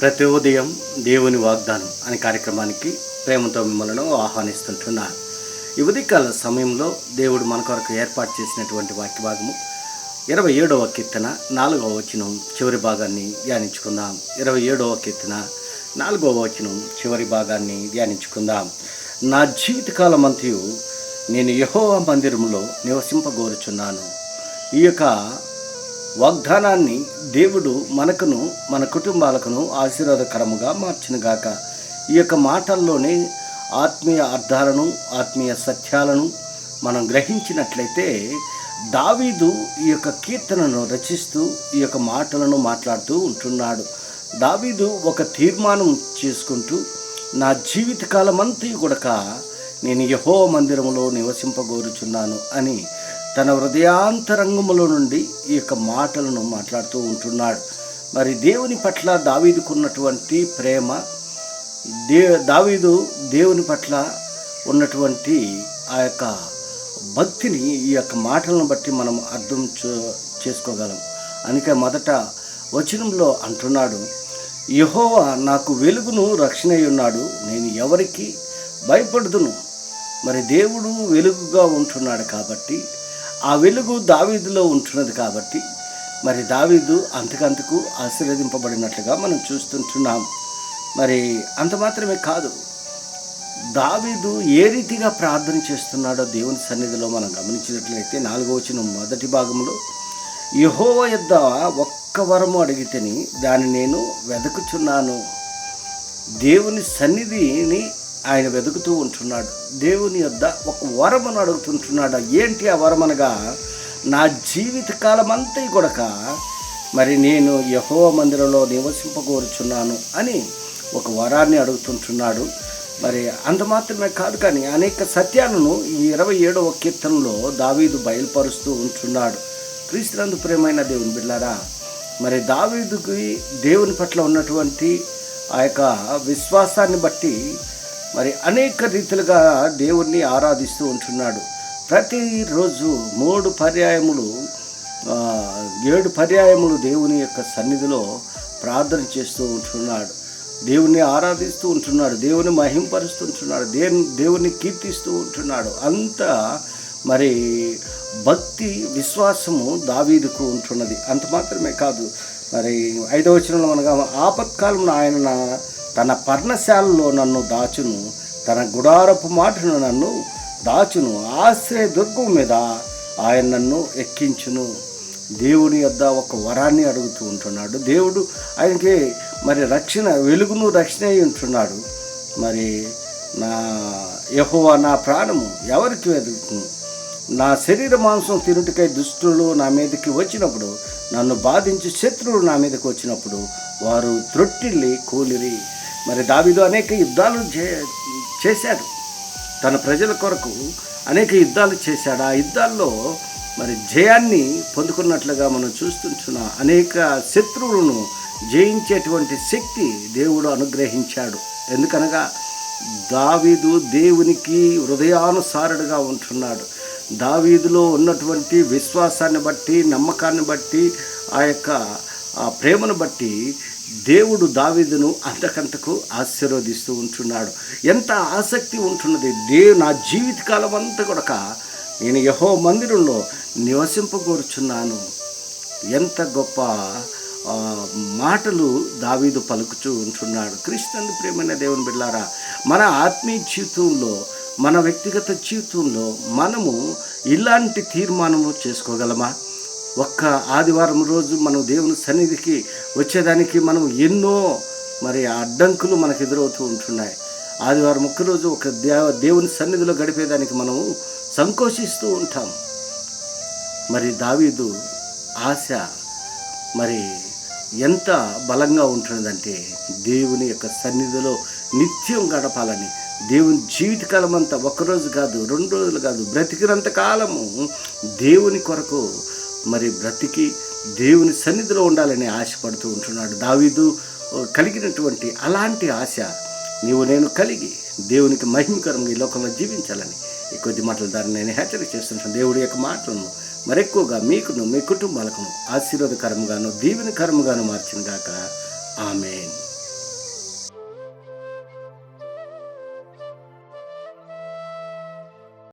ప్రతి ఉదయం దేవుని వాగ్దానం అనే కార్యక్రమానికి ప్రేమతో మిమ్మల్ని ఆహ్వానిస్తుంటున్నాను. ఈ ఉదయకాల సమయంలో దేవుడు మన కొరకు ఏర్పాటు చేసినటువంటి వాక్య భాగము 27వ కీర్తన 4వ వచనం చివరి భాగాన్ని ధ్యానించుకుందాం. 27వ కీర్తన 4వ వచనం చివరి భాగాన్ని ధ్యానించుకుందాం. నా జీవితకాలం అంతయు నేను యెహోవా మందిరంలో నివసింపగోరుచున్నాను. ఈ యొక్క వాగ్దానాన్ని దేవుడు మనకును మన కుటుంబాలకును ఆశీర్వాదకరముగా మార్చునుగాక. ఈ యొక్క మాటల్లోనే ఆత్మీయ అర్థాలను ఆత్మీయ సత్యాలను మనం గ్రహించినట్లయితే దావీదు ఈ యొక్క కీర్తనను రచిస్తూ ఈ యొక్క మాటలను మాట్లాడుతూ ఉంటున్నాడు. దావీదు ఒక తీర్మానం చేసుకుంటూ నా జీవితకాలమంతయు కూడా నేను యెహోవా మందిరములో నివసింపగోరుచున్నాను అని తన హృదయాంతరంగములో నుండి ఈ యొక్క మాటలను మాట్లాడుతూ ఉంటున్నాడు. మరి దేవుని పట్ల దావీదుకున్నటువంటి ప్రేమ, దావీదు దేవుని పట్ల ఉన్నటువంటి ఆ యొక్క భక్తిని ఈ యొక్క మాటలను బట్టి మనం అర్థం చేసుకోగలం. అందుకే మొదట వచనంలో అంటున్నాడు, యెహోవా నాకు వెలుగును రక్షణ ఉన్నాడు, నేను ఎవరికి భయపడుదును. మరి దేవుడు వెలుగుగా ఉంటున్నాడు కాబట్టి, ఆ వెలుగు దావీదులో ఉంటున్నది కాబట్టి మరి దావీదు అంతకంతకు ఆశీర్వదింపబడినట్లుగా మనం చూస్తుంటున్నాం. మరి అంత మాత్రమే కాదు, దావీదు ఏ రీతిగా ప్రార్థన చేస్తున్నాడో దేవుని సన్నిధిలో మనం గమనించినట్లయితే 4వ వచనం మొదటి భాగంలో, యెహోవా యొద్ద ఒక్క వరము అడిగితేని దాన్ని నేను వెదకుచున్నాను. దేవుని సన్నిధిని ఆయన వెతుకుతూ ఉంటున్నాడు. దేవుని యొద్ద ఒక వరమను అడుగుతుంటున్నాడు. ఏంటి ఆ వరం అనగా, నా జీవితకాలం అంతా కూడా మరి నేను యెహోవా మందిరంలో నివసింపగోరుచున్నాను అని ఒక వరాన్ని అడుగుతుంటున్నాడు. మరి అంత మాత్రమే కాదు, కానీ అనేక సత్యాలను ఈ 27వ కీర్తనలో దావీదు బయలుపరుస్తూ ఉంటున్నాడు. క్రీస్తునందు ప్రియమైన దేవుని బిడ్డలారా, మరి దావీదుకి దేవుని పట్ల ఉన్నటువంటి ఆ యొక్క విశ్వాసాన్ని బట్టి మరి అనేక రీతిలుగా దేవుణ్ణి ఆరాధిస్తూ ఉంటున్నాడు. ప్రతిరోజు 7 పర్యాయములు దేవుని యొక్క సన్నిధిలో ప్రార్థన చేస్తూ ఉంటున్నాడు. దేవుణ్ణి ఆరాధిస్తూ ఉంటున్నాడు, దేవుని మహింపరుస్తుంటున్నాడు, దేవుని కీర్తిస్తూ ఉంటున్నాడు. అంత మరి భక్తి విశ్వాసము దావీదుకు ఉంటున్నది. అంత మాత్రమే కాదు, మరి 5వ వచనంలో మనగా ఆపత్కాలంలో ఆయన తన పర్ణశాలలో నన్ను దాచును, తన గుడారపు మాటను నన్ను దాచును, ఆశ్రయ దుర్గం మీద ఆయన నన్ను ఎక్కించును. దేవుని యొద్ద ఒక వరాన్ని అడుగుతూ ఉంటున్నాడు. దేవుడు ఆయనకి మరి వెలుగును రక్షణ అయి ఉంటున్నాడు. మరి నా యెహోవా నా ప్రాణము ఎవరికి వెతుకును, నా శరీర మాంసం తినుటికై దుష్టులు నా మీదకి వచ్చినప్పుడు, నన్ను బాధించి శత్రువులు నా మీదకి వచ్చినప్పుడు వారు త్రొట్టిల్లి కూలిరి. మరి దావీదు అనేక యుద్ధాలు చేశాడు, తన ప్రజల కొరకు అనేక యుద్ధాలు చేశాడు. ఆ యుద్ధాల్లో మరి జయాన్ని పొందుకున్నట్లుగా మనం చూస్తుంటున్నాం. అనేక శత్రువులను జయించేటువంటి శక్తి దేవుడు అనుగ్రహించాడు. ఎందుకనగా దావీదు దేవునికి హృదయానుసారుడుగా ఉంటున్నాడు. దావీదులో ఉన్నటువంటి విశ్వాసాన్ని బట్టి, నమ్మకాన్ని బట్టి, ఆ యొక్క ప్రేమను బట్టి దేవుడు దావీదును అంతకంతకు ఆశీర్వదిస్తూ ఉంటున్నాడు. ఎంత ఆసక్తి ఉంటున్నది. నా జీవితకాలం అంతా కూడా నేను యెహోవా మందిరంలో నివసింపగోరుచున్నాను. ఎంత గొప్ప మాటలు దావీదు పలుకుతూ ఉంటున్నాడు. క్రీస్తునందు ప్రియమైన దేవుని బిడ్డలారా, మన ఆత్మీయ జీవితంలో, మన వ్యక్తిగత జీవితంలో మనము ఇలాంటి తీర్మానము చేసుకోగలమా? ఒక్క ఆదివారం రోజు మనం దేవుని సన్నిధికి వచ్చేదానికి మనం ఎన్నో మరి అడ్డంకులు మనకు ఎదురవుతూ ఉంటున్నాయి. ఆదివారం ఒక్కరోజు ఒక దేవుని సన్నిధిలో గడిపేదానికి మనము సంకోచిస్తూ ఉంటాం. మరి దావీదు ఆశ మరి ఎంత బలంగా ఉంటున్నదంటే దేవుని యొక్క సన్నిధిలో నిత్యం గడపాలని. దేవుని జీవితకాలం అంతా ఒక్కరోజు కాదు, 2 రోజులు కాదు, బ్రతికినంత కాలము దేవుని కొరకు మరి బ్రతికి దేవుని సన్నిధిలో ఉండాలని ఆశపడుతూ ఉంటున్నాడు. దావీదు కలిగినటువంటి అలాంటి ఆశ నీవు నేను కలిగి దేవునికి మహిమకరంగా ఈ లోకంలో జీవించాలని ఈ కొద్ది మాటల ద్వారా నేను హెచ్చరిక చేస్తుంటాను. దేవుడి యొక్క మాటలను మరెక్కువగా మీకును మీ కుటుంబాలకు ఆశీర్వాదకరంగాను దీవెనకరంగాను మార్చిన గాక. ఆమేన్.